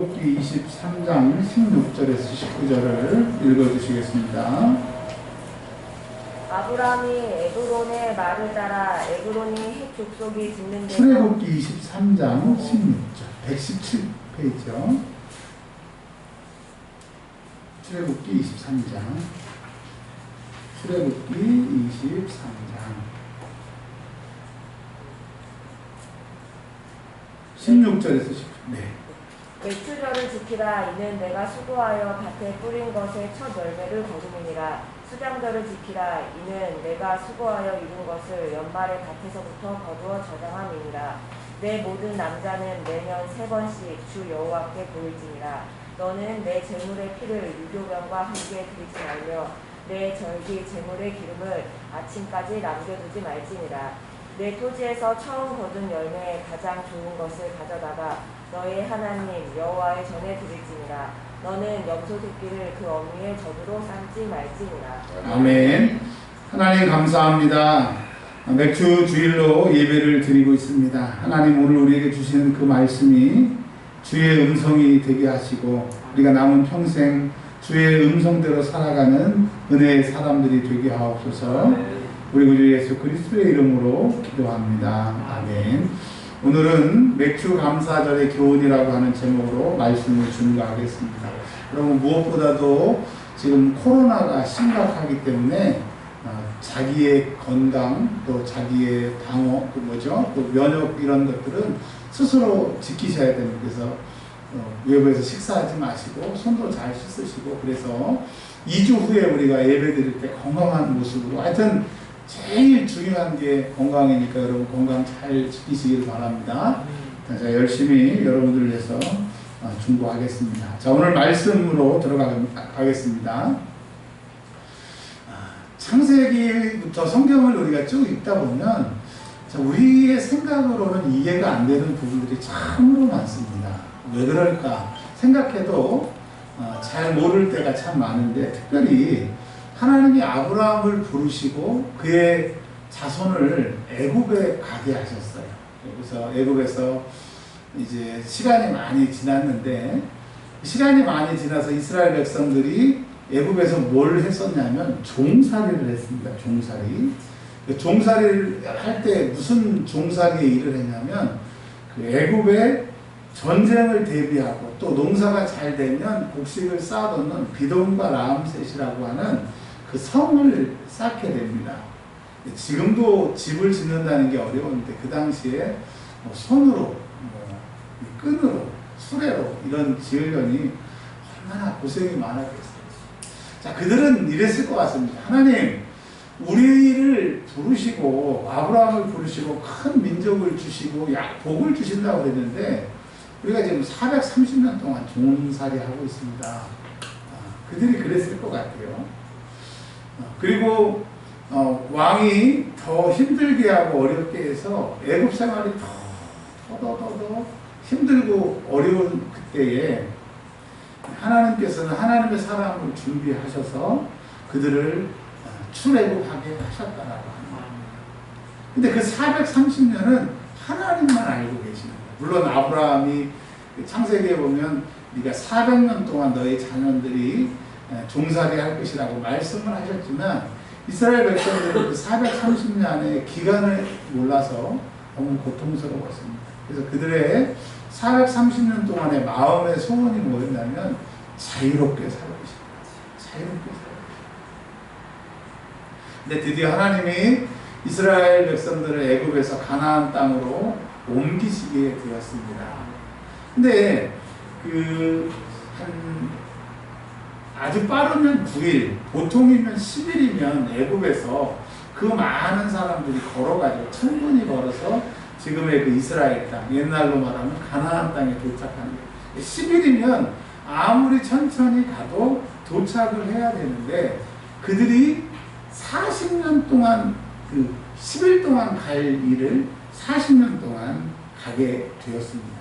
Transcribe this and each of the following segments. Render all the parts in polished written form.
출애굽기 23장 16절에서 19절을 읽어주시겠습니다. 아브라함이 에브론의 말을 따라 에브론이 헷 족속이 짓는 데서 출애굽기 23장 16절 117페이지요. 출애굽기 23장 16절에서 19절. 네. 외출절을 지키라. 이는 내가 수고하여 밭에 뿌린 것의 첫 열매를 거두느니라. 수장절을 지키라. 이는 내가 수고하여 이룬 것을 연말에 밭에서부터 거두어 저장함이니라. 내 모든 남자는 매년 3번씩 주 여호와께 보일지니라. 너는 내 제물의 피를 유교병과 함께 드리지 말며 내 절기 제물의 기름을 아침까지 남겨두지 말지니라. 내 토지에서 처음 거둔 열매의 가장 좋은 것을 가져다가 너의 하나님 여호와의 전에 드릴지니라. 너는 염소 새끼를 그 어미의 젖으로 삶지 말지니라. 아멘. 하나님 감사합니다. 맥주 주일로 예배를 드리고 있습니다. 하나님 오늘 우리에게 주시는 그 말씀이 주의 음성이 되게 하시고 우리가 남은 평생 주의 음성대로 살아가는 은혜의 사람들이 되게 하옵소서. 우리 구주 예수 그리스도의 이름으로 기도합니다. 아멘. 오늘은 맥주 감사절의 교훈이라고 하는 제목으로 말씀을 준비하겠습니다. 여러분 무엇보다도 지금 코로나가 심각하기 때문에 자기의 건강 또 자기의 방어 또 면역 이런 것들은 스스로 지키셔야 됩니다. 그래서 외부에서 식사하지 마시고 손도 잘 씻으시고 그래서 2주 후에 우리가 예배 드릴 때 건강한 모습으로 하여튼 제일 중요한 게 건강이니까 여러분 건강 잘 지키시길 바랍니다. 자, 열심히 여러분들을 위해서 중보하겠습니다. 자, 오늘 말씀으로 들어가겠습니다. 창세기부터 성경을 우리가 쭉 읽다 보면 우리의 생각으로는 이해가 안 되는 부분들이 참으로 많습니다. 왜 그럴까 생각해도 잘 모를 때가 참 많은데 특별히 하나님이 아브라함을 부르시고 그의 자손을 애굽에 가게 하셨어요. 그래서 애굽에서 이제 시간이 많이 지났는데 시간이 많이 지나서 이스라엘 백성들이 애굽에서 뭘 했었냐면 종살이를 했습니다. 종살이를 할 때 무슨 종살이의 일을 했냐면 그 애굽에 전쟁을 대비하고 또 농사가 잘 되면 곡식을 쌓아놓는 비돔과 라암셋이라고 하는 그 성을 쌓게 됩니다. 지금도 집을 짓는다는 게 어려운데 그 당시에 손으로, 끈으로, 수레로 이런 지으려니 얼마나 고생이 많았겠어요. 자, 그들은 이랬을 것 같습니다. 하나님, 우리를 부르시고 아브라함을 부르시고 큰 민족을 주시고 복을 주신다고 그랬는데 우리가 지금 430년 동안 종살이 하고 있습니다. 그들이 그랬을 것 같아요. 그리고 왕이 더 힘들게 하고 어렵게 해서 애굽 생활이 더 힘들고 어려운 그때에 하나님께서는 하나님의 사람을 준비하셔서 그들을 출애굽하게 하셨다라고 합니다. 근데 그 430년은 하나님만 알고 계십니다. 물론 아브라함이 창세기에 보면 네가 400년 동안 너희 자녀들이 종살이 할 것이라고 말씀을 하셨지만 이스라엘 백성들은 그 430년의 기간을 몰라서 너무 고통스러웠습니다. 그래서 그들의 430년 동안의 마음의 소원이 뭐였냐면 자유롭게 살고 싶다. 자유롭게 살고 싶다. 근데 드디어 하나님이 이스라엘 백성들을 애굽에서 가나안 땅으로 옮기시게 되었습니다. 근데 아주 빠르면 9일, 보통이면 10일이면 애굽에서 그 많은 사람들이 걸어가지고 천분이 걸어서 지금의 그 이스라엘 땅, 옛날로 말하면 가나안 땅에 도착하는 거예요. 10일이면 아무리 천천히 가도 도착을 해야 되는데 그들이 40년 동안 10일 동안 갈 일을 40년 동안 가게 되었습니다.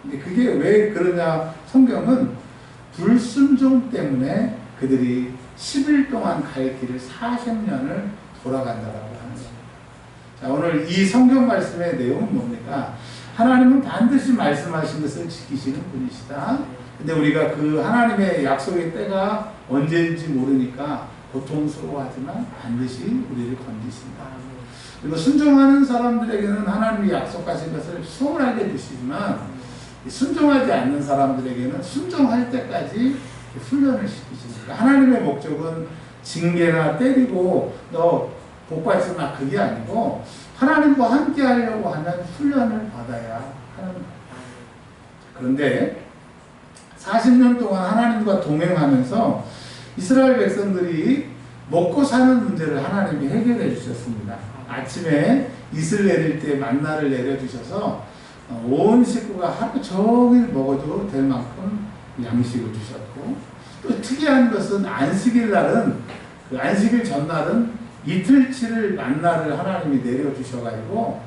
근데 그게 왜 그러냐? 성경은 불순종 때문에 그들이 10일 동안 갈 길을 40년을 돌아간다라고 하는 겁니다. 자, 오늘 이 성경 말씀의 내용은 뭡니까? 하나님은 반드시 말씀하신 것을 지키시는 분이시다. 근데 우리가 그 하나님의 약속의 때가 언제인지 모르니까 고통스러워하지만 반드시 우리를 건지신다. 그리고 순종하는 사람들에게는 하나님이 약속하신 것을 수월하게 주시지만 순종하지 않는 사람들에게는 순종할 때까지 훈련을 시키십니다. 하나님의 목적은 징계나 때리고 너 복받지 마 그게 아니고 하나님과 함께 하려고 하는 훈련을 받아야 하는 거예요. 그런데 40년 동안 하나님과 동행하면서 이스라엘 백성들이 먹고 사는 문제를 하나님이 해결해 주셨습니다. 아침에 이슬 내릴 때 만나를 내려주셔서 온 식구가 하루 종일 먹어도 될 만큼 양식을 주셨고, 또 특이한 것은 안식일 날은 그 안식일 전날은 이틀치를 만나를 하나님이 내려주셔가지고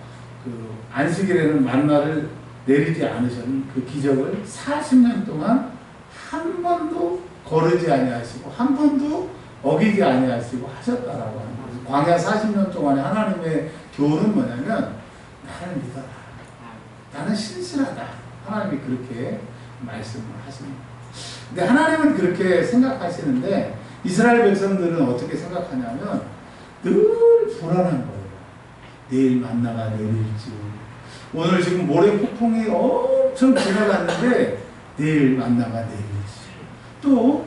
그 안식일에는 만나를 내리지 않으셨는 그 기적을 40년 동안 한 번도 거르지 아니하시고 한 번도 어기지 아니하시고 하셨다라고 하는 거예요. 광야 40년 동안에 하나님의 교훈은 뭐냐면 나를 믿어라. 나는 신실하다. 하나님이 그렇게 말씀을 하십니다. 근데 하나님은 그렇게 생각하시는데 이스라엘 백성들은 어떻게 생각하냐면 늘 불안한 거예요. 내일 만나가 내릴지, 오늘 지금 모래 폭풍이 엄청 지나갔는데 내일 만나가 내릴지, 또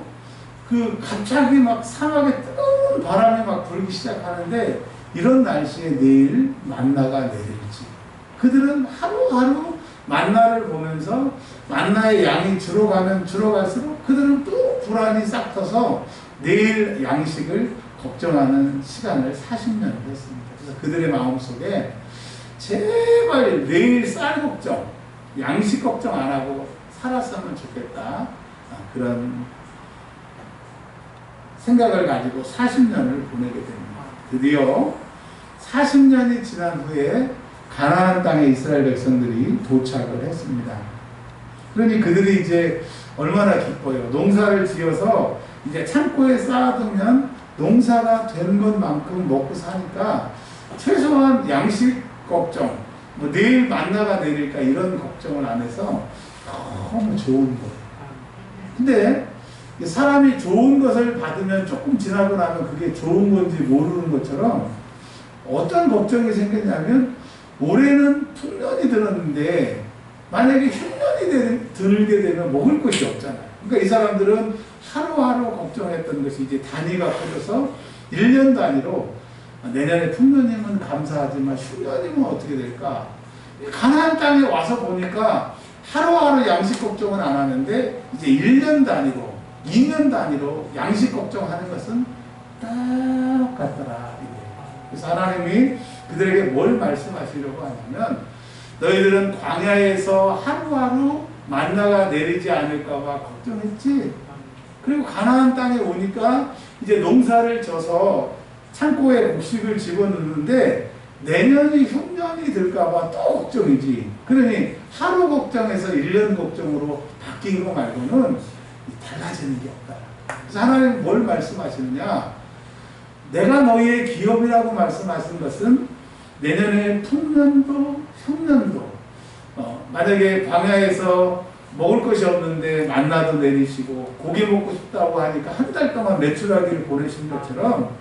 그 갑자기 막 사막에 뜨거운 바람이 막 불기 시작하는데 이런 날씨에 내일 만나가 내릴지, 그들은 하루하루 만나를 보면서 만나의 양이 줄어가면 줄어갈수록 그들은 또 불안이 싹 터서 내일 양식을 걱정하는 시간을 40년을 했습니다. 그래서 그들의 마음속에 제발 내일 쌀 걱정, 양식 걱정 안 하고 살았으면 좋겠다, 그런 생각을 가지고 40년을 보내게 됩니다. 드디어 40년이 지난 후에 가나안 땅에 이스라엘 백성들이 도착을 했습니다. 그러니 그들이 이제 얼마나 기뻐요. 농사를 지어서 이제 창고에 쌓아두면 농사가 된 것만큼 먹고 사니까 최소한 양식 걱정, 뭐 내일 만나가 내릴까 이런 걱정을 안 해서 너무 좋은 거예요. 근데 사람이 좋은 것을 받으면 조금 지나고 나면 그게 좋은 건지 모르는 것처럼 어떤 걱정이 생겼냐면 올해는 풍년이 들었는데 만약에 흉년이 들게 되면 먹을 것이 없잖아요. 그러니까 이 사람들은 하루하루 걱정했던 것이 이제 단위가 커져서 1년 단위로 내년에 풍년이면 감사하지만 흉년이면 어떻게 될까? 가나안 땅에 와서 보니까 하루하루 양식 걱정은 안 하는데 이제 1년 단위로 2년 단위로 양식 걱정하는 것은 똑같더라. 그래서 하나님이 그들에게 뭘 말씀하시려고 하냐면 너희들은 광야에서 하루하루 만나가 내리지 않을까 봐 걱정했지. 그리고 가나안 땅에 오니까 이제 농사를 져서 창고에 곡식을 집어넣는데 내년이 흉년이 들까 봐 또 걱정이지. 그러니 하루 걱정에서 1년 걱정으로 바뀐 거 말고는 달라지는 게 없다. 그래서 하나님 뭘 말씀하시느냐? 내가 너희의 기업이라고 말씀하신 것은 내년에 풍년도 흉년도 만약에 광야에서 먹을 것이 없는데 만나도 내리시고 고기 먹고 싶다고 하니까 한 달 동안 매출하기를 보내신 것처럼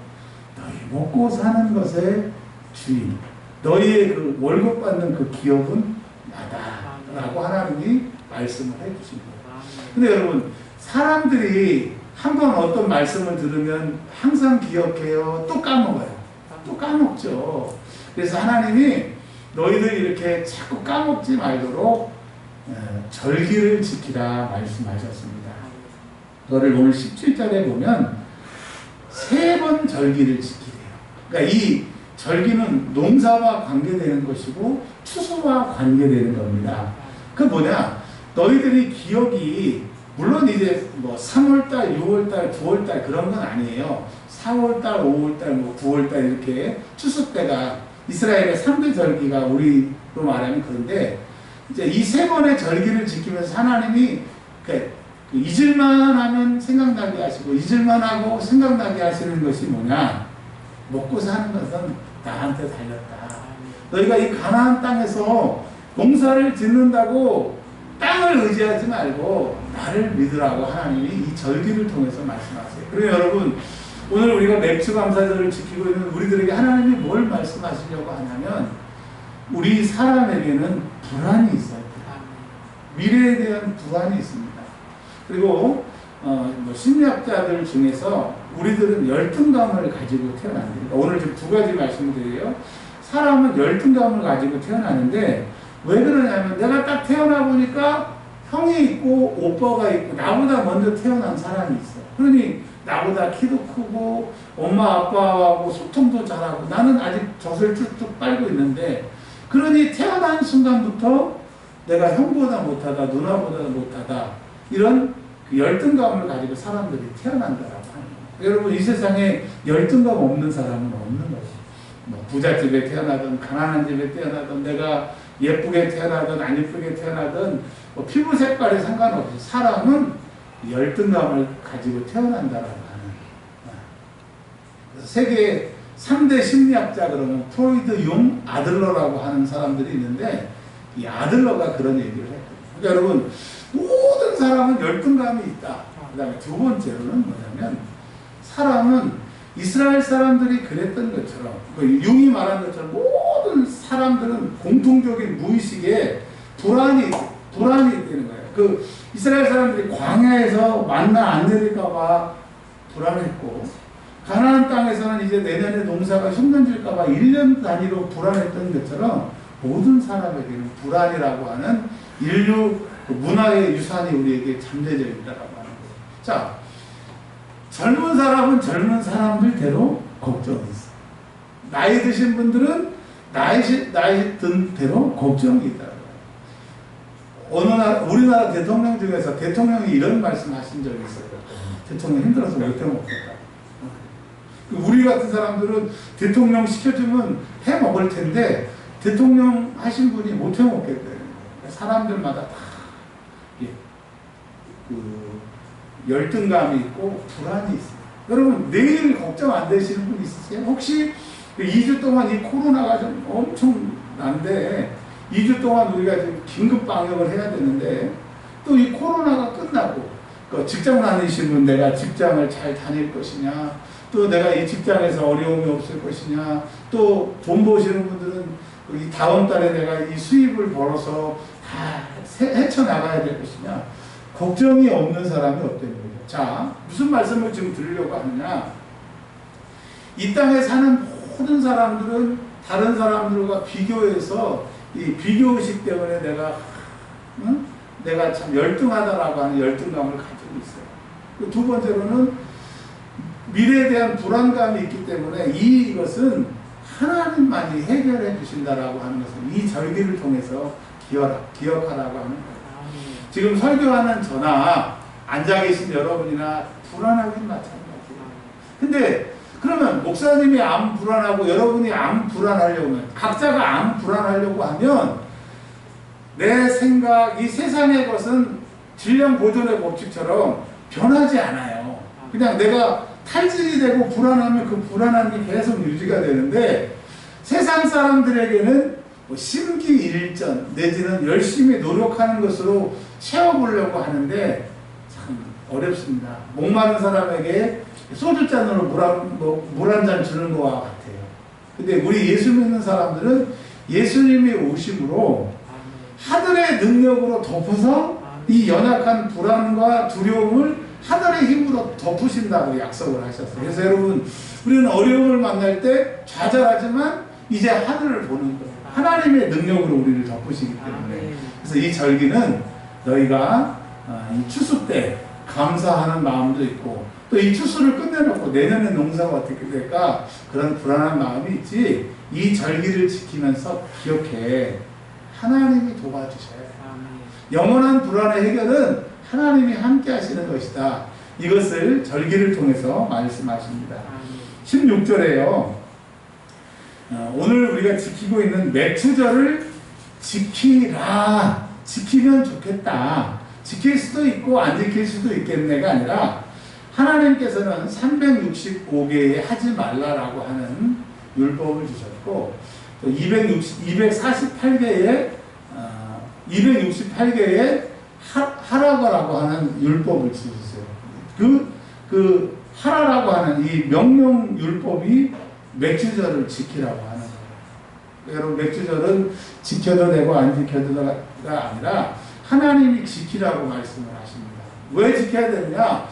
너희 먹고 사는 것의 주인, 너희의 그 월급 받는 그 기업은 나다라고 하나님이 말씀을 해주신 거예요. 근데 여러분, 사람들이 한번 어떤 말씀을 들으면 항상 기억해요. 또 까먹어요. 또 까먹죠. 그래서 하나님이 너희들 이렇게 자꾸 까먹지 말도록 절기를 지키라 말씀하셨습니다. 그거를 오늘 17절에 보면 3번 절기를 지키래요. 그러니까 이 절기는 농사와 관계되는 것이고 추수와 관계되는 겁니다. 그 뭐냐? 너희들이 기억이 물론 이제 뭐 3월달, 6월달, 9월달 그런 건 아니에요. 4월달, 5월달, 뭐 9월달 이렇게 추수 때가 이스라엘의 3대 절기가 우리로 말하면 그런데 이제 이 3번의 절기를 지키면서 하나님이 잊을만 하면 생각나게 하시고 잊을만 하고 생각나게 하시는 것이 뭐냐? 먹고 사는 것은 나한테 달렸다. 너희가 이 가나안 땅에서 농사를 짓는다고 땅을 의지하지 말고 나를 믿으라고 하나님이 이 절기를 통해서 말씀하세요. 그리고 여러분, 오늘 우리가 맥주 감사절을 지키고 있는 우리들에게 하나님이 뭘 말씀하시려고 하냐면 우리 사람에게는 불안이 있어요. 미래에 대한 불안이 있습니다. 그리고 심리학자들 중에서 우리들은 열등감을 가지고 태어납니다. 오늘 좀 두 가지 말씀을 드려요. 사람은 열등감을 가지고 태어나는데 왜 그러냐면 내가 딱 태어나 보니까 형이 있고 오빠가 있고 나보다 먼저 태어난 사람이 있어. 그러니 나보다 키도 크고 엄마 아빠하고 소통도 잘하고 나는 아직 젖을 쭉쭉 빨고 있는데 그러니 태어난 순간부터 내가 형보다 못하다 누나보다 못하다 이런 그 열등감을 가지고 사람들이 태어난다라고 하는 거예요. 여러분 이 세상에 열등감 없는 사람은 없는 것이에요. 뭐 부잣집에 태어나든 가난한 집에 태어나든 내가 예쁘게 태어나든 안 예쁘게 태어나든 뭐 피부 색깔에 상관없이 사람은 열등감을 가지고 태어난다라고 하는 그래서 세계 3대 심리학자 그러면 프로이드, 융, 아들러라고 하는 사람들이 있는데 이 아들러가 그런 얘기를 했거든요. 그러니까 여러분 모든 사람은 열등감이 있다. 그 다음에 두 번째로는 뭐냐면 사람은 이스라엘 사람들이 그랬던 것처럼 융이 말한 것처럼 모든 사람들은 공통적인 무의식에 불안이 있다는 거예요. 그 이스라엘 사람들이 광야에서 만나 안 내릴까봐 불안했고 가나안 땅에서는 이제 내년에 농사가 흉년질까봐 1년 단위로 불안했던 것처럼 모든 사람에게는 불안이라고 하는 인류 문화의 유산이 우리에게 잠재져 있다라고 하는 거예요. 자, 젊은 사람은 젊은 사람들대로 걱정이 있어요. 나이 드신 분들은 나이 든 대로 걱정이 있다고 해요. 우리나라 대통령 중에서 대통령이 이런 말씀 하신 적이 있어요. 대통령 힘들어서 못 해먹겠다. 우리 같은 사람들은 대통령 시켜주면 해 먹을 텐데 대통령 하신 분이 못 해먹겠대요. 사람들마다 다 열등감이 있고 불안이 있어요. 여러분 내일 걱정 안 되시는 분 있으세요? 혹시 2주 동안 이 코로나가 좀 엄청 난데 2주 동안 우리가 지금 긴급 방역을 해야 되는데 또 이 코로나가 끝나고 직장 다니시는 분 내가 직장을 잘 다닐 것이냐 또 내가 이 직장에서 어려움이 없을 것이냐 또 돈 버시는 분들은 이 다음 달에 내가 이 수입을 벌어서 다 헤쳐나가야 될 것이냐 걱정이 없는 사람이 없다는 거죠. 자, 무슨 말씀을 지금 드리려고 하느냐 이 땅에 사는 모든 사람들은 다른 사람들과 비교해서 이 비교의식 때문에 내가 참 열등하다라고 하는 열등감을 가지고 있어요. 두 번째로는 미래에 대한 불안감이 있기 때문에 이것은 하나님만이 해결해 주신다라고 하는 것을 이 절기를 통해서 기억하라고 하는 거예요. 지금 설교하는 저나 앉아 계신 여러분이나 불안하긴 마찬가지예요. 근데 그러면 목사님이 안 불안하고 여러분이 안 불안하려면 각자가 안 불안하려고 하면 내 생각, 이 세상의 것은 질량 보존의 법칙처럼 변하지 않아요. 그냥 내가 탈진이 되고 불안하면 그 불안함이 계속 유지가 되는데 세상 사람들에게는 심기일전 내지는 열심히 노력하는 것으로 채워보려고 하는데 참 어렵습니다. 목마른 사람에게 소주잔으로 물 한 잔 주는 것과 같아요. 근데 우리 예수 믿는 사람들은 예수님이 오심으로 하늘의 능력으로 덮어서 이 연약한 불안과 두려움을 하늘의 힘으로 덮으신다고 약속을 하셨어요. 그래서 여러분 우리는 어려움을 만날 때 좌절하지만 이제 하늘을 보는 거예요. 하나님의 능력으로 우리를 덮으시기 때문에. 그래서 이 절기는 너희가 이 추수 때 감사하는 마음도 있고 또 이 추수를 끝내놓고 내년에 농사가 어떻게 될까 그런 불안한 마음이 있지. 이 절기를 지키면서 기억해. 하나님이 도와주셔요. 영원한 불안의 해결은 하나님이 함께 하시는 것이다. 이것을 절기를 통해서 말씀하십니다. 16절에요. 오늘 우리가 지키고 있는 맥추절을 지키라. 지키면 좋겠다. 지킬 수도 있고 안 지킬 수도 있겠네가 아니라 하나님께서는 365개의 하지 말라라고 하는 율법을 주셨고 또 248개의 하라고 하는 율법을 주셨어요. 그 하라라고 하는 이 명령 율법이 맥주절을 지키라고 하는 거예요. 여러분, 맥주절은 지켜도 되고 안 지켜도가 아니라 하나님이 지키라고 말씀을 하십니다. 왜 지켜야 되느냐?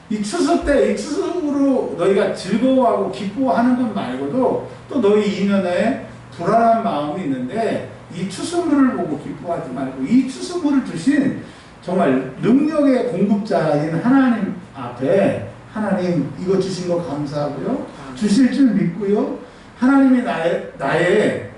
이 추석 때, 이 추석으로 너희가 즐거워하고 기뻐하는 것 말고도 또 너희 이년에 불안한 마음이 있는데 이 추수물을 보고 기뻐하지 말고 이 추수물을 주신 정말 능력의 공급자인 하나님 앞에 하나님 이거 주신 거 감사하고요. 주실 줄 믿고요. 하나님이 나의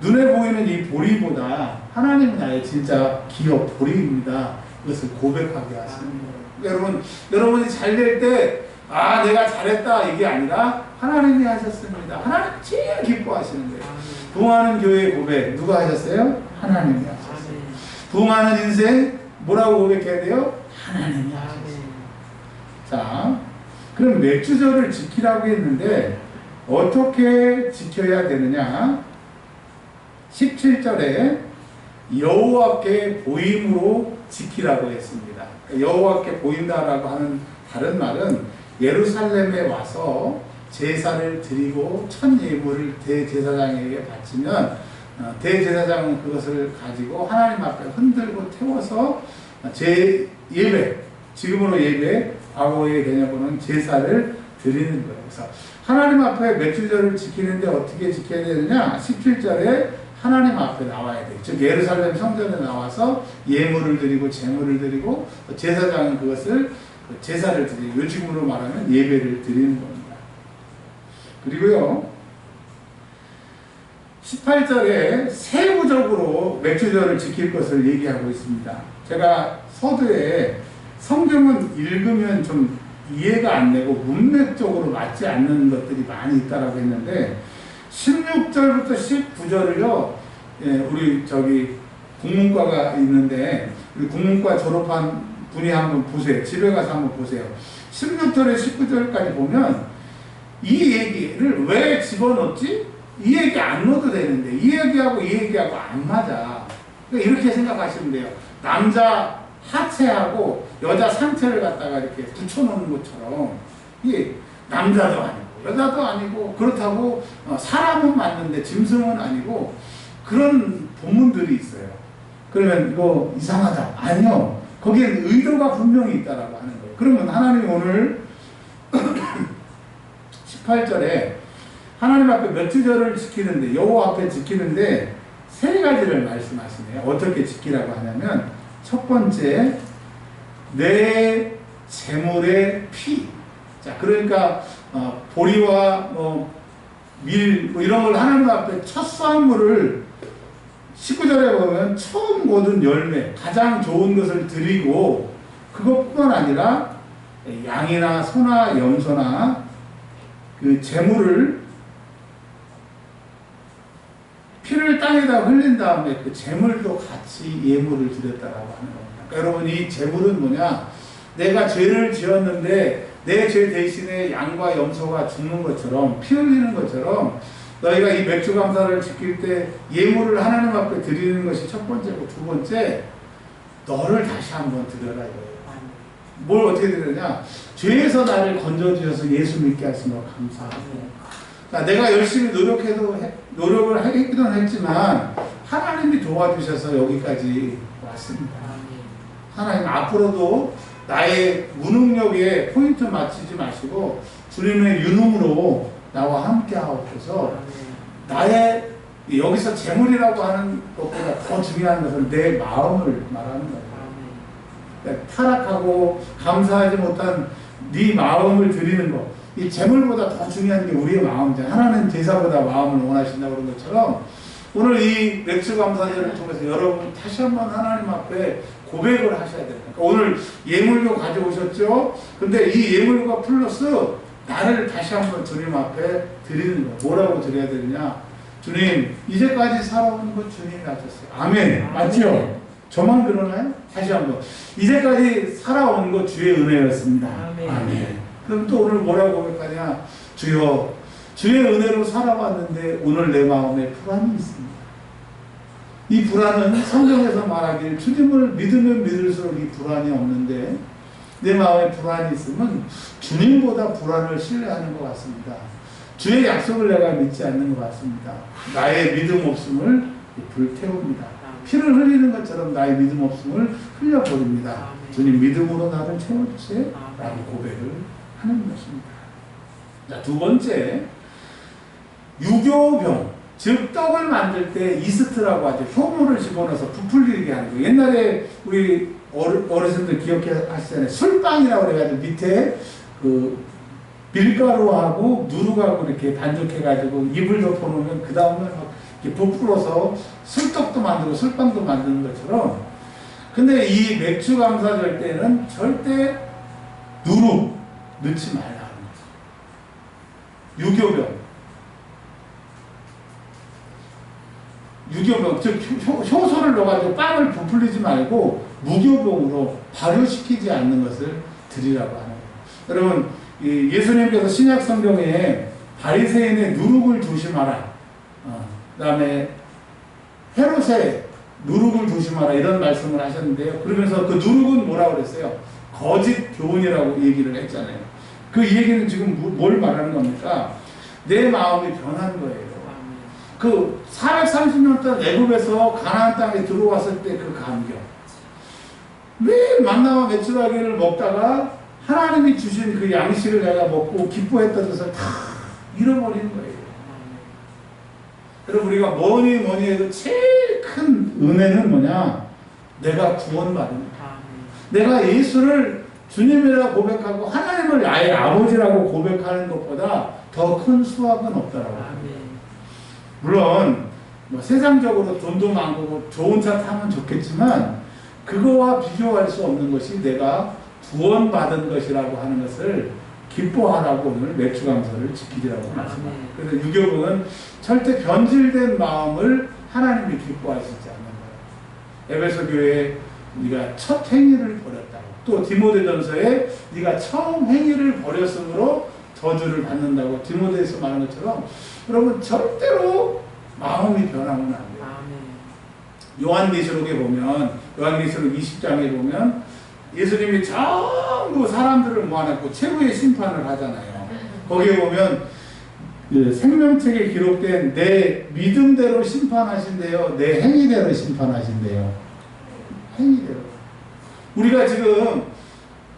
눈에 보이는 이 보리보다 하나님이 나의 진짜 기업 보리입니다. 이것을 고백하게 하시는 거예요. 여러분이 잘 될 때 내가 잘했다 이게 아니라 하나님이 하셨습니다. 하나님 제일 기뻐하시는 거예요. 부흥하는 교회의 고백 누가 하셨어요? 하나님이 하셨어요. 부흥하는 인생 뭐라고 고백해야 돼요? 하나님이 하셨어요. 자, 그럼 맥주절을 지키라고 했는데 어떻게 지켜야 되느냐? 17절에 여호와께 보임으로 지키라고 했습니다. 여호와께 보인다라고 하는 다른 말은 예루살렘에 와서 제사를 드리고 첫 예물을 대제사장에게 바치면 대제사장은 그것을 가지고 하나님 앞에 흔들고 태워서 제 예배, 지금으로 예배, 과거의 개념으로는 제사를 드리는 거예요. 그래서 하나님 앞에 맥주절을 지키는데 어떻게 지켜야 되느냐? 17절에 하나님 앞에 나와야 돼요. 즉 예루살렘 성전에 나와서 예물을 드리고 제물을 드리고 제사장은 그것을 제사를 드리고 요즘으로 말하면 예배를 드리는 겁니다. 그리고요 18절에 세부적으로 맥주절을 지킬 것을 얘기하고 있습니다. 제가 서두에 성경은 읽으면 좀 이해가 안 되고 문맥적으로 맞지 않는 것들이 많이 있다라고 했는데 16절부터 19절을요, 우리 국문과가 있는데, 우리 국문과 졸업한 분이 한번 보세요. 집에 가서 한번 보세요. 16절에 19절까지 보면, 이 얘기를 왜 집어넣지? 이 얘기 안 넣어도 되는데, 이 얘기하고 안 맞아. 그러니까 이렇게 생각하시면 돼요. 남자 하체하고 여자 상체를 갖다가 이렇게 붙여놓는 것처럼, 이게 남자도 아니고, 여자도 아니고 그렇다고 사람은 맞는데 짐승은 아니고 그런 본문들이 있어요. 그러면 이거 이상하다. 아니요. 거기엔 의도가 분명히 있다라고 하는 거예요. 그러면 하나님이 오늘 18절에 하나님 앞에 맥주절을 지키는데 여호와 앞에 지키는데 세 가지를 말씀하시네요. 어떻게 지키라고 하냐면 첫 번째 내 제물의 피. 자, 그러니까 보리와 밀 이런 걸 하나님 앞에 첫 수확물을 19절에 보면 처음 거둔 열매 가장 좋은 것을 드리고 그것뿐만 아니라 양이나 소나 염소나 그 제물을 피를 땅에다 흘린 다음에 그 제물도 같이 예물을 드렸다라고 하는 겁니다. 그러니까 여러분 이 제물은 뭐냐? 내가 죄를 지었는데 내 죄 대신에 양과 염소가 죽는 것처럼 피 흘리는 것처럼 너희가 이 맥주 감사를 지킬 때 예물을 하나님 앞에 드리는 것이 첫 번째고 두 번째 너를 다시 한번 드려라 이거예요. 뭘 어떻게 드리느냐? 죄에서 나를 건져주셔서 예수 믿게 하신 거 감사하고 내가 열심히 노력을 하기는 했지만 하나님이 도와주셔서 여기까지 왔습니다. 하나님 앞으로도 나의 무능력에 포인트 맞추지 마시고 주님의 유능으로 나와 함께 하옵소서. 나의 여기서 재물이라고 하는 것보다 더 중요한 것은 내 마음을 말하는 거예요. 그러니까 타락하고 감사하지 못한 네 마음을 드리는 것. 이 재물보다 더 중요한 게 우리의 마음이죠. 하나는 제사보다 마음을 원하신다고 그런 것처럼 오늘 이 맥주 감사절을 통해서 여러분 다시 한번 하나님 앞에 고백을 하셔야 돼요. 그러니까 오늘 예물도 가져오셨죠? 근데 이 예물과 플러스 나를 다시 한번 주님 앞에 드리는 거. 뭐라고 드려야 되느냐? 주님, 이제까지 살아온 것 주님이 하셨어요. 아멘. 맞죠? 저만 그러나요? 다시 한번. 이제까지 살아온 것 주의 은혜였습니다. 아멘. 그럼 또 오늘 뭐라고 고백하냐? 주여, 주의 은혜로 살아왔는데 오늘 내 마음에 불안이 있습니다. 이 불안은 성경에서 말하길 주님을 믿으면 믿을수록 이 불안이 없는데 내 마음에 불안이 있으면 주님보다 불안을 신뢰하는 것 같습니다. 주의 약속을 내가 믿지 않는 것 같습니다. 나의 믿음 없음을 불태웁니다. 피를 흘리는 것처럼 나의 믿음 없음을 흘려버립니다. 주님 믿음으로 나를 채워주세요 라고 고백을 하는 것입니다. 자, 두 번째, 유교병, 즉 떡을 만들 때 이스트라고 하죠. 효모를 집어넣어서 부풀리게 하는 거예요. 옛날에 우리 어르신들 기억하시잖아요. 술빵이라고 그래가지고 밑에 그 밀가루하고 누룩하고 이렇게 반죽해가지고 이불 덮어놓으면 그 다음날 막 이렇게 부풀어서 술떡도 만들고 술빵도 만드는 것처럼. 근데 이 맥주 감사절 때는 절대 누룩 넣지 말라는 거죠. 유교병, 즉 효소를 넣어가지고 빵을 부풀리지 말고 무교병으로 발효시키지 않는 것을 드리라고 하는 거예요. 여러분, 예수님께서 신약 성경에 바리새인의 누룩을 조심하라, 그 다음에 헤롯의 누룩을 조심하라 이런 말씀을 하셨는데요. 그러면서 그 누룩은 뭐라고 그랬어요? 거짓 교훈이라고 얘기를 했잖아요. 그 얘기는 지금 뭘 말하는 겁니까? 내 마음이 변한 거예요. 그 430년 동안 애굽에서 가나안 땅에 들어왔을 때 그 감격, 매일 만나와 메추라기를 먹다가 하나님이 주신 그 양식을 내가 먹고 기뻐했던 것을 다 잃어버리는 거예요. 그럼 우리가 뭐니 해도 제일 큰 은혜는 뭐냐? 내가 구원받은 거야. 내가 예수를 주님이라고 고백하고 하나님을 나의 아버지라고 고백하는 것보다 더 큰 수확은 없다라고. 물론 뭐 세상적으로 돈도 많고 좋은 차 타면 좋겠지만 그거와 비교할 수 없는 것이 내가 구원받은 것이라고 하는 것을 기뻐하라고 오늘 맥주감사를 지키라고 말씀합니다. 그래서 유교부는 절대 변질된 마음을 하나님이 기뻐하시지 않는 거예요. 에베소 교회에 네가 첫 행위를 버렸다고, 또 디모데전서에 네가 처음 행위를 버렸으므로 저주를 받는다고 디모데에서 말한 것처럼 여러분 절대로 마음이 변하면 안 돼요. 요한계시록에 보면, 요한계시록 20장에 보면 예수님이 전부 사람들을 모아놓고 최후의 심판을 하잖아요. 거기에 보면 그 생명책에 기록된 내 믿음대로 심판하신대요, 내 행위대로 심판하신대요. 행위대로. 우리가 지금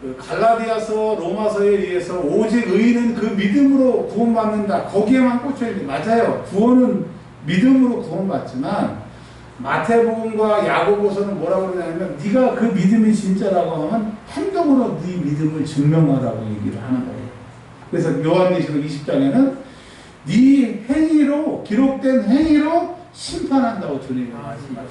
그 갈라디아서, 로마서에 의해서 오직 의인은 그 믿음으로 구원받는다, 거기에만 꽂혀있는, 맞아요. 구원은 믿음으로 구원받지만 마태복음과 야고보서는 뭐라고 그러냐면 네가 그 믿음이 진짜라고 하면 행동으로 네 믿음을 증명하라고 얘기를 하는 거예요. 그래서 요한계시록 20장에는 네 행위로, 기록된 행위로 심판한다고 주님이 말씀하시는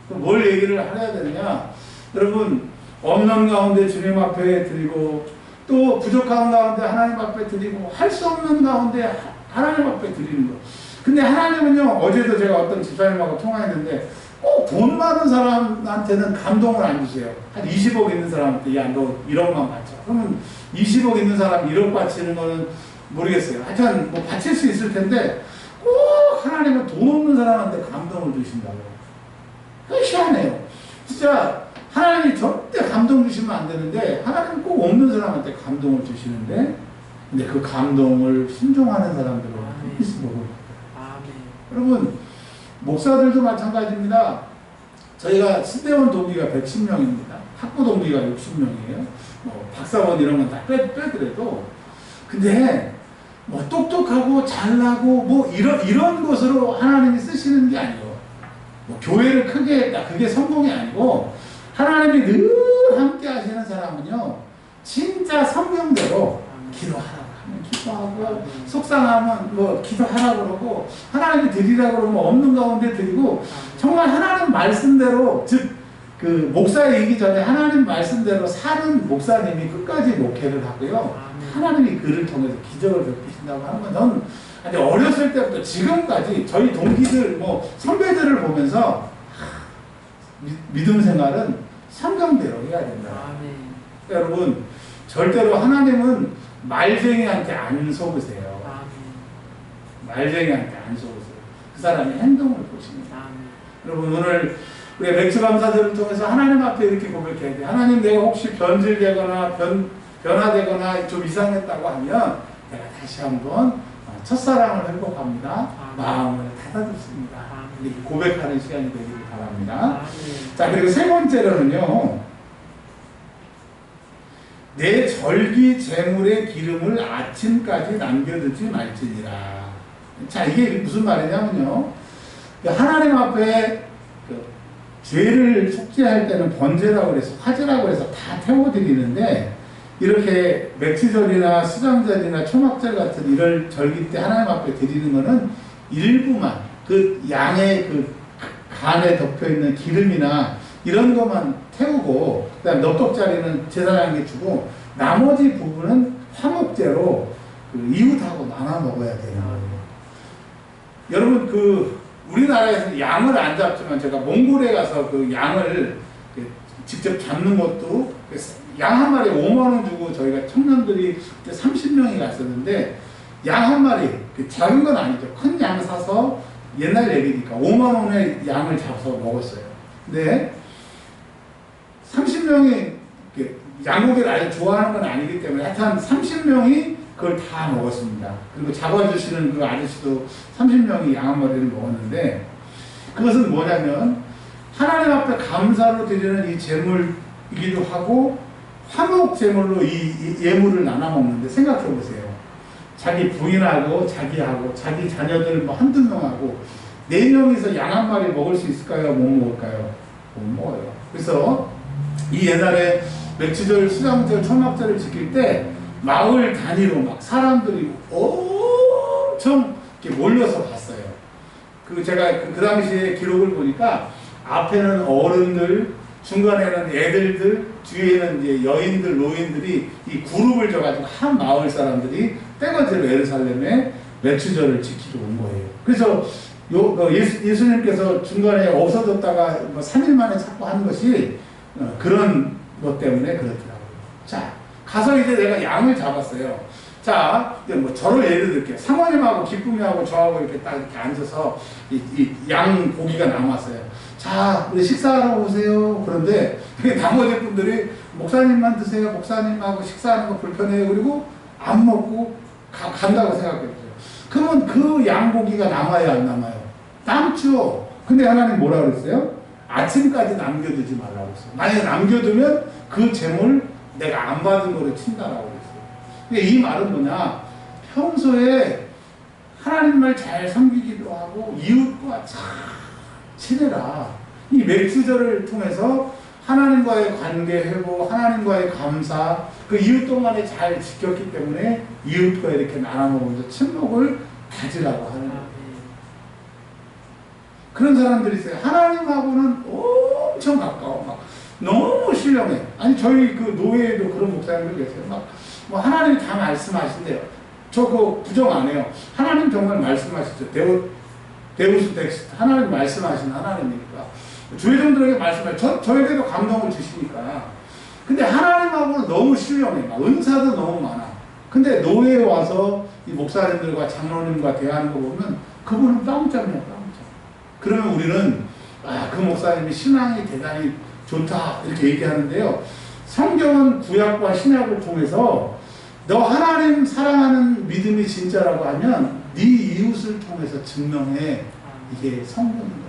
거예요. 뭘 얘기를 해야 되느냐? 여러분, 없는 가운데 주님 앞에 드리고, 또 부족한 가운데 하나님 앞에 드리고, 할 수 없는 가운데 하나님 앞에 드리는 거. 근데 하나님은요, 어제도 제가 어떤 집사님하고 통화했는데 꼭 돈 많은 사람한테는 감동을 안 주세요. 한 20억 있는 사람한테 야, 너 1억만 바쳐. 그러면 20억 있는 사람 1억 바치는 거는 모르겠어요. 하여튼 뭐 바칠 수 있을 텐데 꼭 하나님은 돈 없는 사람한테 감동을 주신다고. 희한해요. 진짜 하나님이 절대 감동 주시면 안 되는데 하나님은 꼭 없는 사람한테 감동을 주시는데, 근데 그 감동을 순종하는 사람들은 있습니다. 여러분, 목사들도 마찬가지입니다. 저희가 신대원 동기가 110명입니다. 학부 동기가 60명이에요. 뭐 박사원 이런 건 다 빼더라도. 근데 뭐 똑똑하고 잘나고 뭐 이런 것으로 하나님이 쓰시는 게 아니에요. 뭐 교회를 크게 했다, 그게 성공이 아니고, 하나님이 늘 함께 하시는 사람은요, 진짜 성경대로 기도하라고 하면 기도하고, 속상하면 뭐 기도하라고 그러고, 하나님이 드리라고 그러면 없는 가운데 드리고, 정말 하나님 말씀대로, 즉 그 목사이기 전에 하나님 말씀대로 사는 목사님이 끝까지 목회를 하고요, 하나님이 그를 통해서 기적을 베푸신다고 하는 건 저는 아니, 어렸을 때부터 지금까지 저희 동기들 뭐 선배들을 보면서 믿음 생활은 성경대로 해야 된다. 여러분, 절대로 하나님은 말쟁이한테 안 속으세요. 말쟁이한테 안 속으세요. 그 사람의 행동을 보십니다. 여러분 오늘 우리 맥주 감사절을 통해서 하나님 앞에 이렇게 고백해야 돼. 하나님 내가 혹시 변질되거나 변화되거나 좀 이상했다고 하면 내가 다시 한번 첫사랑을 회복합니다. 마음을 닫아두습니다. 이렇게 고백하는 시간이 되기를 바랍니다. 자, 그리고 세 번째로는요, 내 절기 제물의 기름을 아침까지 남겨두지 말지니라. 자, 이게 무슨 말이냐면요, 하나님 앞에 죄를 속죄할 때는 번제라고 그래서 화제라고 해서 다 태워드리는데, 이렇게 맥주절이나 수장절이나 초막절 같은 이럴 절기 때 하나님 앞에 드리는 거는 일부만, 그 양의 그 간에 덮여있는 기름이나 이런 것만 태우고, 그 다음 넉넉자리는 제사장에게 주고, 나머지 부분은 화목제로 그 이웃하고 나눠 먹어야 되는 거예요. 여러분, 우리나라에서는 양을 안 잡지만 제가 몽골에 가서 그 양을 직접 잡는 것도 양 한 마리에 5만원 주고 저희가 청년들이 그때 30명이 갔었는데, 양 한 마리, 작은 건 아니죠. 큰 양 사서 옛날 얘기니까 5만원의 양을 잡아서 먹었어요. 근데 30명이 양고기를 아주 좋아하는 건 아니기 때문에 하여튼 30명이 그걸 다 먹었습니다. 그리고 잡아주시는 그 아저씨도 30명이 양 한 마리를 먹었는데, 그것은 뭐냐면 하나님 앞에 감사로 드리는 이 제물이기도 하고 화목 제물로 이 예물을 나눠 먹는데, 생각해 보세요. 자기 부인하고 자기하고 자기 자녀들 뭐 한두 명하고 4명이서 양 한 마리 먹을 수 있을까요? 못 먹을까요? 못 먹어요. 그래서 이 옛날에 맥주절, 수장절, 초막절을 지킬 때 마을 단위로 막 사람들이 엄청 이렇게 몰려서 봤어요. 제가 그 당시에 기록을 보니까 앞에는 어른들, 중간에는 애들들, 뒤에는 이제 여인들, 노인들이 이 그룹을 져가지고 한 마을 사람들이 떼거지로 예루살렘에 맥주절을 지키러 온 거예요. 그래서 예수님께서 중간에 없어졌다가 뭐 3일 만에 자꾸 하는 것이 그런 것 때문에 그렇더라고요. 자, 가서 이제 내가 양을 잡았어요. 자, 이제 뭐 저를 예를 들게요. 사모님하고 기쁨이하고 저하고 이렇게 딱 이렇게 앉아서 이 양 고기가 남았어요. 자, 우리 식사하러 오세요. 그런데 나머지 분들이 목사님만 드세요. 목사님하고 식사하는 거 불편해요. 그리고 안 먹고 간다고 생각해보세요. 그러면 그 양고기가 남아요, 안 남아요? 남죠. 근데 하나님 뭐라 그랬어요? 아침까지 남겨두지 말라고 했어요. 만약에 남겨두면 그 재물 내가 안 받은 거를 친다라고 그랬어요. 이 말은 뭐냐? 평소에 하나님 말 잘 섬기기도 하고 이웃과 잘 지내라. 이 맥주절을 통해서 하나님과의 관계 회복, 하나님과의 감사, 그 이웃 동안에 잘 지켰기 때문에 이웃과 이렇게 나눠 먹으면서 친목을 가지라고 하는 거예요. 그런 사람들이 있어요. 하나님하고는 엄청 가까워. 막 너무 신령해. 아니, 저희 그 노예에도 그런 목사님들 계세요. 막, 뭐 하나님이 다 말씀하신대요. 저 그거 부정 안 해요. 하나님 정말 말씀하시죠. 데우스 텍스트. 하나님 말씀하신 하나님이니까. 주의종들에게 말씀하시죠. 저에게도 감동을 주시니까. 근데 하나님하고는 너무 신령해. 막 은사도 너무 많아. 근데 노예에 와서 이 목사님들과 장로님과 대하는 거 보면 그분은 빵점이야, 빵점. 그러면 우리는 그 목사님이 신앙이 대단히 좋다 이렇게 얘기하는데요. 성경은 구약과 신약을 통해서 너 하나님 사랑하는 믿음이 진짜라고 하면 네 이웃을 통해서 증명해. 이게 성경인 겁니다.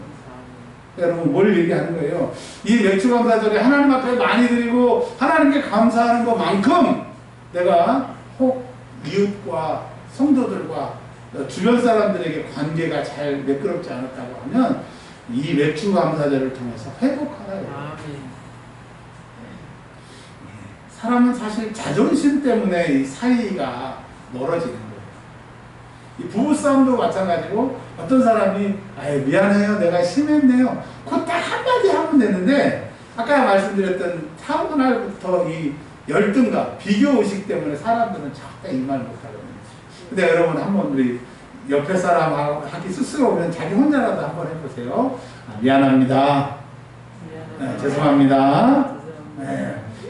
여러분 뭘 얘기하는 거예요? 이 맥주감사절에 하나님 앞에 많이 드리고 하나님께 감사하는 것만큼 내가 혹 이웃과 성도들과 주변 사람들에게 관계가 잘 매끄럽지 않았다고 하면 이 맥주감사절을 통해서 회복하라요. 사람은 사실 자존심 때문에 이 사이가 멀어지는 거예요. 이 부부싸움도 마찬가지고 어떤 사람이 미안해요, 내가 심했네요, 그거 딱 한마디 하면 되는데, 아까 말씀드렸던 타고날부터 이 열등감, 비교의식 때문에 사람들은 절대 이 말 못하거든요. 근데 여러분 한번 우리 옆에 사람하고 하기 쑥스러우면 자기 혼자라도 한번 해보세요. 미안합니다. 죄송합니다.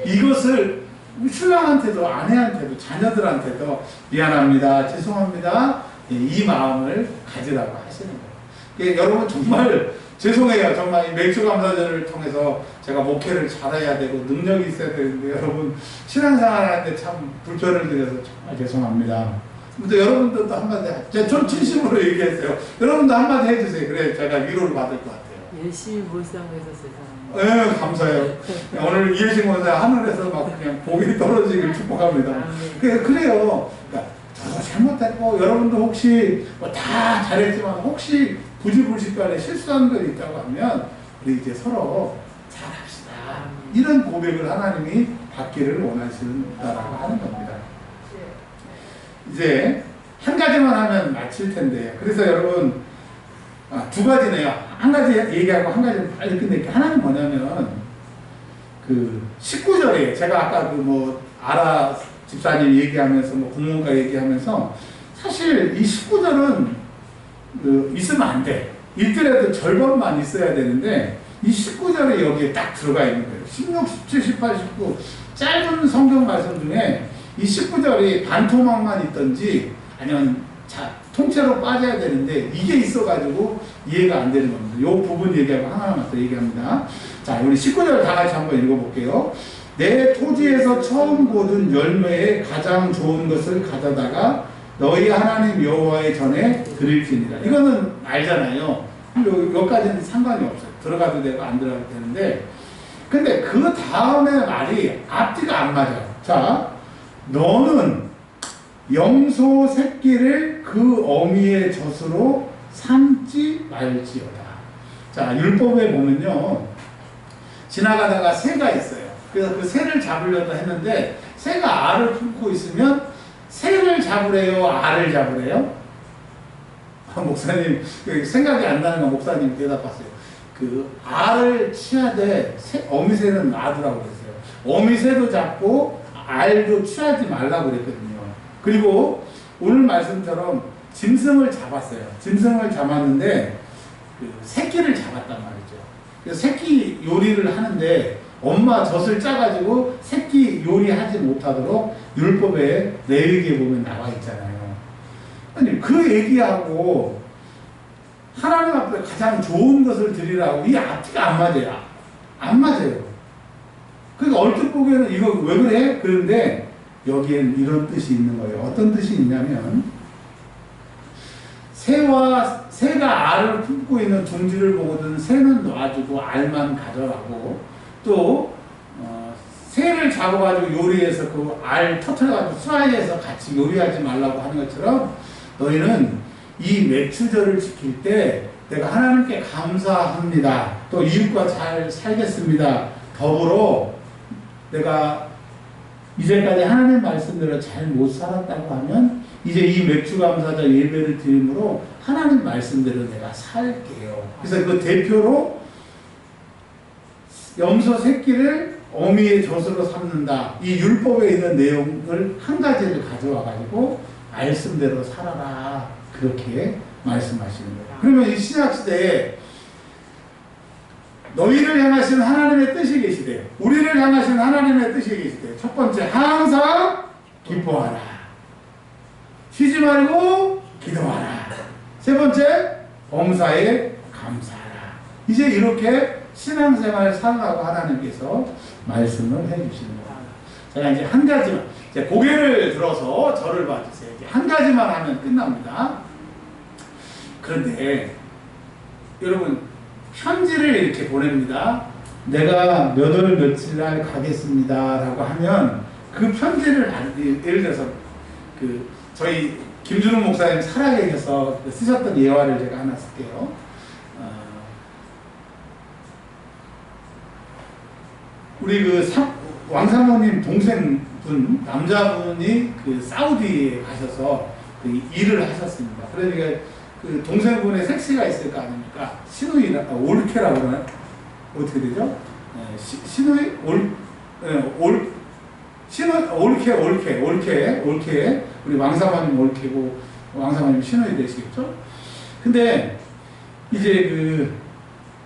이것을 신랑한테도 아내한테도 자녀들한테도 미안합니다, 죄송합니다, 이 마음을 가지라고 하시는 거예요. 여러분 정말 죄송해요. 정말 이 맥주 감사절을 통해서 제가 목회를 잘해야 되고 능력이 있어야 되는데 여러분 신앙생활하는데 참 불편을 드려서 정말 죄송합니다. 근데 여러분들도 한마디, 전 진심으로 얘기했어요. 여러분도 한마디 해주세요. 그래 제가 위로를 받을 것 같아요. 열심히 몰상해서 세상. 네, 감사해요. 오늘 이해식 원사 하늘에서 막 그냥 복이 떨어지길 축복합니다. 그래요. 그러니까 저도 잘못했고 여러분도 혹시 뭐 다 잘했지만 혹시 부지불식간에 실수한 거 있다고 하면 우리 이제 서로 잘합시다. 이런 고백을 하나님이 받기를 원하신다라고 하는 겁니다. 이제 한 가지만 하면 마칠 텐데 그래서 여러분 두 가지네요. 한 가지 얘기하고 한 가지는 빨리 끝낼게요. 하나는 뭐냐면 그 19절에 제가 아까 그 뭐 아라 집사님 얘기하면서 뭐 국문과 얘기하면서 사실 이 19절은 그 있으면 안 돼. 있더라도 절반만 있어야 되는데 이 19절에 여기에 딱 들어가 있는 거예요. 16, 17, 18, 19 짧은 성경 말씀 중에 이 19절이 반토막만 있던지 아니면 통째로 빠져야 되는데 이게 있어가지고 이해가 안 되는 겁니다. 이 부분 얘기하고 하나만 더 얘기합니다. 자, 우리 19절 다 같이 한번 읽어볼게요. 내 토지에서 처음 거둔 열매에 가장 좋은 것을 가져다가 너희 하나님 여호와의 전에 드릴지니라. 이거는 알잖아요. 여기까지는 상관이 없어요. 들어가도 되고 안 들어가도 되는데 근데 그 다음에 말이 앞뒤가 안 맞아요. 자, 너는 염소 새끼를 그 어미의 젖으로 삼지 말지어다. 자, 율법에 보면요. 지나가다가 새가 있어요. 그래서 그 새를 잡으려고 했는데 새가 알을 품고 있으면 새를 잡으래요? 알을 잡으래요? 목사님 생각이 안 나는 거 목사님 대답하세요. 그 알을 취하되 어미새는 놔두라고 그랬어요. 어미새도 잡고 알도 취하지 말라고 그랬거든요. 그리고 오늘 말씀처럼 짐승을 잡았어요. 짐승을 잡았는데 그 새끼를 잡았단 말이죠. 그래서 새끼 요리를 하는데 엄마 젖을 짜가지고 새끼 요리하지 못하도록 율법에 레위기에 보면 나와 있잖아요. 아니 그 얘기하고 하나님 앞에 가장 좋은 것을 드리라고 이 앞뒤가 안 맞아요. 안 맞아요. 그러니까 얼핏 보기에는 이거 왜 그래? 그런데 여기엔 이런 뜻이 있는 거예요. 어떤 뜻이 있냐면 새가 알을 품고 있는 둥지를 보거든 새는 놔주고 알만 가져가고 또 새를 잡아가지고 요리해서 그 알 터트려가지고 프라이에서 같이 요리하지 말라고 하는 것처럼 너희는 이 매추절을 지킬 때 내가 하나님께 감사합니다. 또 이웃과 잘 살겠습니다. 더불어 내가 이제까지 하나님 말씀대로 잘 못 살았다고 하면 이제 이 맥주 감사자 예배를 드림으로 하나님 말씀대로 내가 살게요. 그래서 그 대표로 염소 새끼를 어미의 젖으로 삼는다. 이 율법에 있는 내용을 한 가지를 가져와 가지고 말씀대로 살아라. 그렇게 말씀하시는 거예요. 그러면 이 신약시대에 너희를 향하신 하나님의 뜻이 계시대. 우리를 향하신 하나님의 뜻이 계시대. 첫 번째, 항상 기뻐하라. 쉬지 말고 기도하라. 세 번째, 범사에 감사하라. 이제 이렇게 신앙생활 살라고 하나님께서 말씀을 해주시는 겁니다. 제가 이제 한 가지만, 이제 고개를 들어서 저를 봐주세요. 이제 한 가지만 하면 끝납니다. 그런데 여러분 편지를 이렇게 보냅니다. 내가 몇 월 며칠 날 가겠습니다 라고 하면 그 편지를 예를 들어서 그 저희 김준호 목사님 살아계셔서 쓰셨던 예화를 제가 하나 쓸게요. 우리 그 왕사모님 동생분 남자분이 그 사우디에 가셔서 그 일을 하셨습니다. 그러니까 그 동생분의 색시가 있을 거 아닙니까? 시누이라 올케라고 그러나 어떻게 되죠? 시누이 올케 우리 왕사모님 올케고 왕사모님 시누이 되시겠죠? 근데 이제 그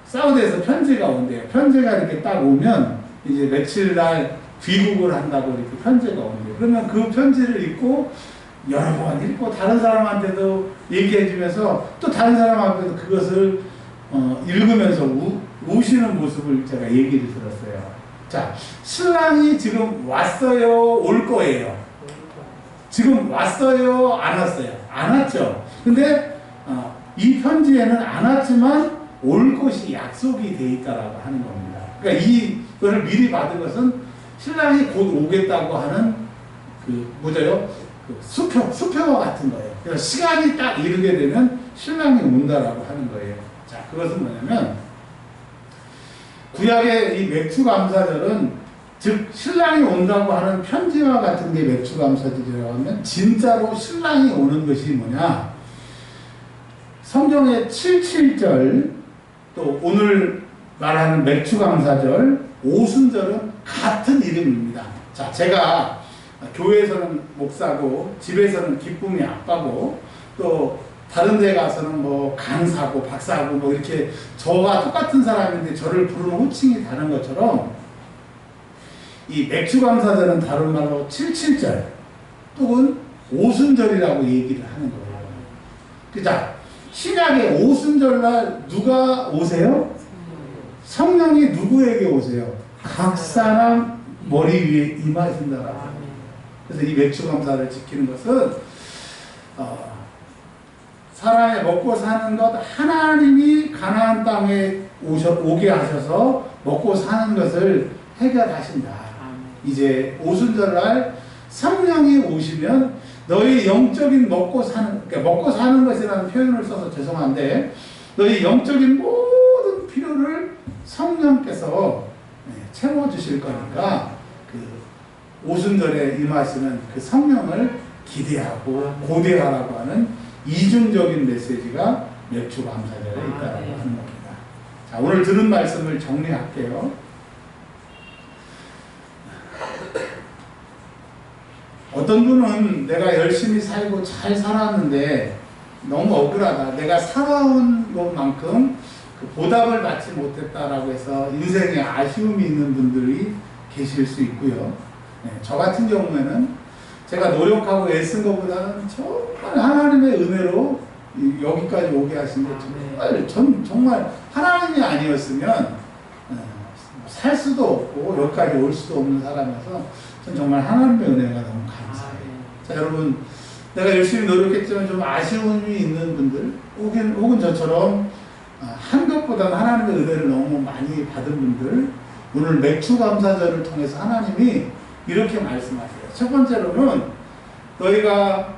사우디에서 편지가 온대요. 편지가 이렇게 딱 오면 이제 며칠 날 귀국을 한다고 이렇게 편지가 온대요. 그러면 그 편지를 읽고 여러 번 읽고 다른 사람한테도 얘기해주면서 또 다른 사람 앞에서 그것을 읽으면서 우시는 모습을 제가 얘기를 들었어요. 자, 신랑이 지금 왔어요, 올 거예요? 지금 왔어요, 안 왔어요? 안 왔죠. 근데 이 편지에는 안 왔지만 올 것이 약속이 돼 있다라고 하는 겁니다. 그러니까 이거를 미리 받은 것은 신랑이 곧 오겠다고 하는 그 뭐죠? 그 수표와 같은 거예요. 그래서 시간이 딱 이르게 되면 신랑이 온다라고 하는 거예요. 자, 그것은 뭐냐면 구약의 이 맥추감사절은 즉 신랑이 온다고 하는 편지와 같은 게 맥추감사절이라고 하면 진짜로 신랑이 오는 것이 뭐냐? 성경의 77절 또 오늘 말하는 맥추감사절 오순절은 같은 이름입니다. 자, 제가 교회에서는 목사고 집에서는 기쁨이 아빠고 또 다른 데 가서는 뭐 강사고 박사고 뭐 이렇게 저와 똑같은 사람인데 저를 부르는 호칭이 다른 것처럼 이 맥추감사절은 다른 말로 77절 또는 오순절이라고 얘기를 하는 거예요. 자, 신약의 오순절날 누가 오세요? 성령이 누구에게 오세요? 각 사람 머리 위에 임하신다라고. 그래서 이 맥추감사를 지키는 것은 사람의 먹고 사는 것 하나님이 가나안 땅에 오게 하셔서 먹고 사는 것을 해결하신다. 이제 오순절날 성령이 오시면 너희 영적인 먹고 사는, 그러니까 먹고 사는 것이라는 표현을 써서 죄송한데 너희 영적인 모든 필요를 성령께서 채워주실 거니까 그 오순절에 임하시는 그 성령을 기대하고 고대하라고 하는 이중적인 메시지가 맥추감사절에 있다라고 하는 겁니다. 자, 오늘 들은 말씀을 정리할게요. 어떤 분은 내가 열심히 살고 잘 살았는데 너무 억울하다. 내가 살아온 것만큼 그 보답을 받지 못했다라고 해서 인생에 아쉬움이 있는 분들이 계실 수 있고요. 네, 저 같은 경우에는 제가 노력하고 애쓴 것보다는 정말 하나님의 은혜로 여기까지 오게 하신 게 정말 하나님이 아니었으면 살 수도 없고 여기까지 올 수도 없는 사람이어서 전 정말 하나님의 은혜가 너무 감사해요. 자, 여러분, 내가 열심히 노력했지만 좀 아쉬움이 있는 분들 혹은 저처럼 한 것보다는 하나님의 은혜를 너무 많이 받은 분들, 오늘 맥추감사절을 통해서 하나님이 이렇게 말씀하세요. 첫 번째로는 너희가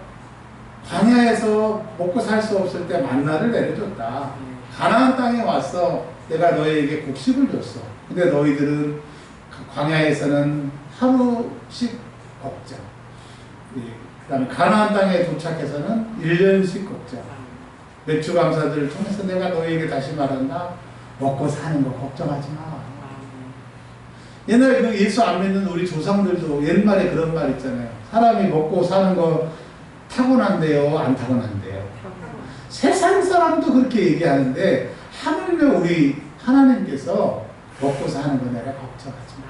광야에서 먹고 살 수 없을 때 만나를 내려줬다. 가나안 땅에 와서 내가 너희에게 곡식을 줬어. 근데 너희들은 광야에서는 하루씩 먹자. 그 다음에 가나안 땅에 도착해서는 1년씩 먹자. 맥추감사절을 통해서 내가 너희에게 다시 말한다. 먹고 사는 거 걱정하지 마. 옛날에 그 예수 안 믿는 우리 조상들도 옛말에 그런 말 있잖아요. 사람이 먹고 사는 거 타고난대요, 안 타고난대요. 세상 사람도 그렇게 얘기하는데 하물며 우리 하나님께서 먹고 사는 거 내가 걱정하지 마.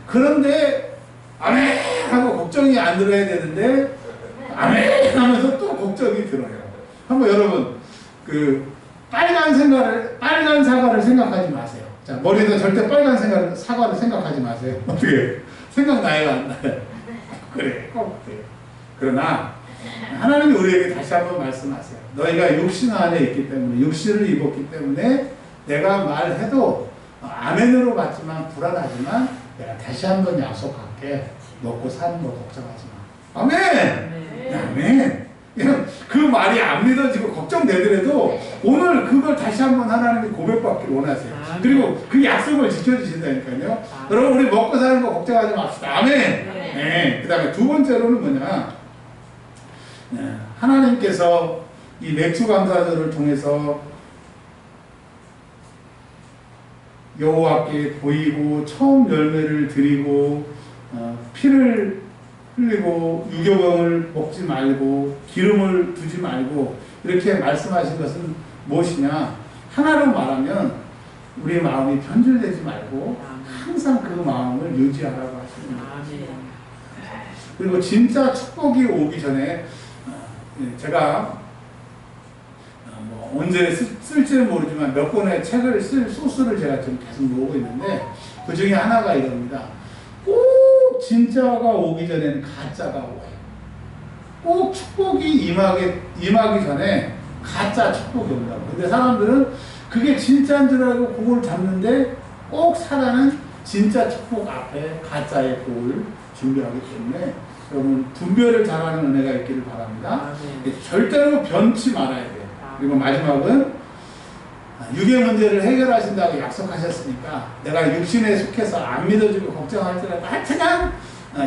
그런데 아멘 하고 걱정이 안 들어야 되는데 아멘 하면서 또 걱정이 들어요. 한번 여러분 그 빨간 사과를 생각하지 마세요. 자, 머리에다 절대 빨간 사과를 생각하지 마세요. 어떻게 생각나요, 안 나요? 그래, 꼭 그래요. 그러나 하나님이 우리에게 다시 한번 말씀하세요. 너희가 육신 안에 있기 때문에, 육신을 입었기 때문에 내가 말해도 아멘으로 받지만 불안하지만 내가 다시 한번 약속할게. 먹고 사는 거 걱정하지 마. 아멘! 아멘! 그 말이 안 믿어지고 걱정되더라도 오늘 그걸 다시 한번 하나님이 고백받기를 원하세요. 그리고 그 약속을 지켜주신다니까요. 여러분, 우리 먹고 사는 거 걱정하지 맙시다. 아멘! 네. 그 다음에 두 번째로는 뭐냐? 하나님께서 이 맥추감사절을 통해서 여호와께 보이고 처음 열매를 드리고 피를 흘리고 유교병을 먹지 말고 기름을 두지 말고 이렇게 말씀하신 것은 무엇이냐? 하나로 말하면 우리의 마음이 변질되지 말고 항상 그 마음을 유지하라고 하십니다. 그리고 진짜 축복이 오기 전에 제가 뭐 언제 쓸지는 모르지만 몇 권의 책을 쓸 소스를 제가 좀 계속 모으고 있는데 그 중에 하나가 이겁니다. 꼭 진짜가 오기 전에는 가짜가 오요. 꼭 축복이 임하기 전에 가짜 축복이 온다고. 근데 사람들은 그게 진짜인 줄 알고 그걸 잡는데 꼭 사단은 진짜 축복 앞에 가짜의 복을 준비하기 때문에 여러분 분별을 잘하는 은혜가 있기를 바랍니다. 절대로 변치 말아야 돼요. 그리고 마지막은 육의 문제를 해결하신다고 약속하셨으니까 내가 육신에 속해서 안 믿어지고 걱정할지라도 하여튼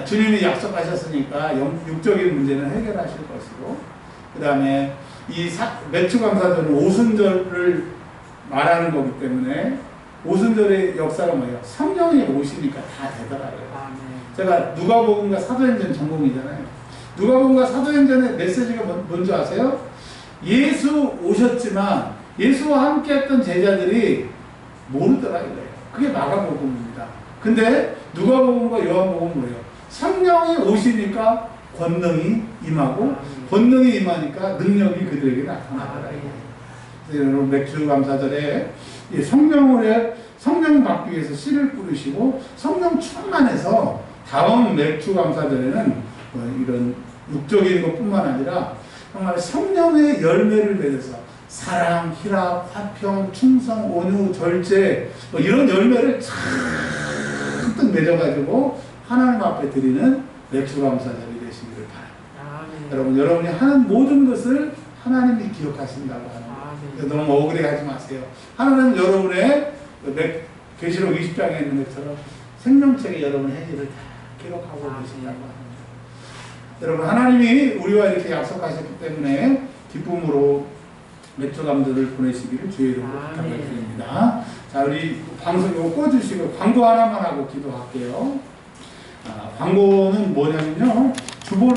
주님이 약속하셨으니까 육적인 문제는 해결하실 것이고 그 다음에 이 매추감사절은 오순절을 말하는 거기 때문에 오순절의 역사가 뭐예요? 성령이 오시니까 다 되더라고요. 제가 누가복음과 사도행전 전공이잖아요. 누가복음과 사도행전의 메시지가 뭔지 아세요? 예수 오셨지만 예수와 함께 했던 제자들이 모르더라 이거예요. 그게 마가복음입니다. 근데 누가복음과 요한복음은 뭐예요? 성령이 오시니까 권능이 임하고 권능이 임하니까 능력이 그들에게 나타나더라 이거예요. 여러분 맥주감사절에 성령 받기 위해서 씨를 뿌리시고 성령 충만해서 다음 맥주감사절에는 이런 육적인 것뿐만 아니라 정말 성령의 열매를 맺어서 사랑, 희락, 화평, 충성, 온유, 절제 이런 열매를 잔뜩 맺어가지고 하나님 앞에 드리는 맥주감사절이 되시기를 바랍니다. 여러분, 여러분이 하는 모든 것을 하나님이 기억하신다고 하는 거예요. 너무 억울해하지 마세요. 하나님은 여러분의 계시록 20장에 있는 것처럼 생명책에 여러분의 행위를 다 기록하고 계신다고 합니다. 여러분, 하나님이 우리와 이렇게 약속하셨기 때문에 기쁨으로 맥주감사를 보내시기를 주의 이름으로 부탁드립니다. 자, 우리 방송 이거 꺼주시고 광고 하나만 하고 기도할게요. 광고는 뭐냐면요. 주보